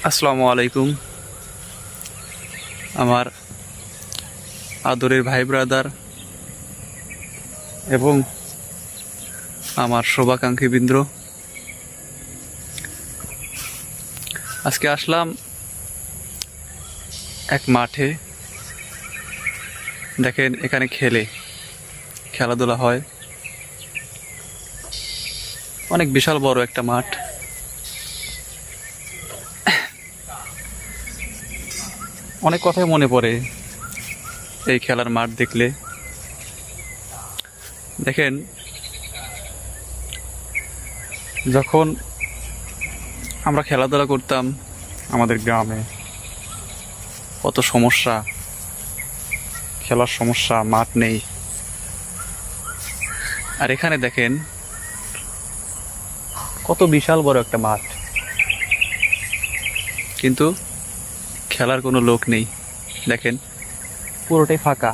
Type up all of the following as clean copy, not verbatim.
আসসালামু আলাইকুম। আমার আদরের ভাই ব্রাদার এবং আমার শুভাকাঙ্ক্ষী বৃন্দ, আজকে আসলাম এক মাঠে। দেখেন, এখানে খেলাধুলা হয়। অনেক বিশাল বড় একটা মাঠ। অনেক কথাই মনে পড়ে এই খেলার মাঠ দেখলে। দেখেন, যখন আমরা খেলাধুলা করতাম আমাদের গ্রামে, কত সমস্যা, খেলার সমস্যা, মাঠ নেই। আর এখানে দেখেন কত বিশাল বড় একটা মাঠ, কিন্তু খেলার কোনো লোক নেই। দেখেন, পুরোটাই ফাঁকা।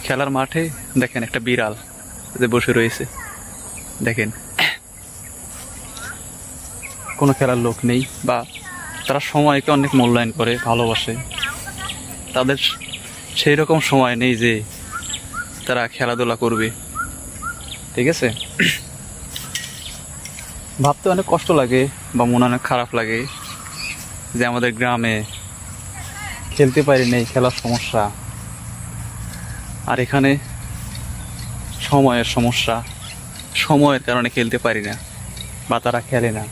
খেলার মাঠে দেখেন একটা বিড়াল যে বসে রয়েছে। দেখেন, কোনো খেলার লোক নেই, বা তারা সময়কে অনেক মূল্যায়ন করে, ভালোবাসে। তাদের সেই রকম সময় নেই যে তারা খেলাধুলা করবে। ঠিক আছে, ভাবতে অনেক কষ্ট লাগে বা মনে অনেক খারাপ লাগে যে আমাদের গ্রামে খেলতে পারি নেই, খেলার সমস্যা। আর এখানে সময়ের সমস্যা, সময়ের কারণে খেলতে পারি না বা তারা খেলে না।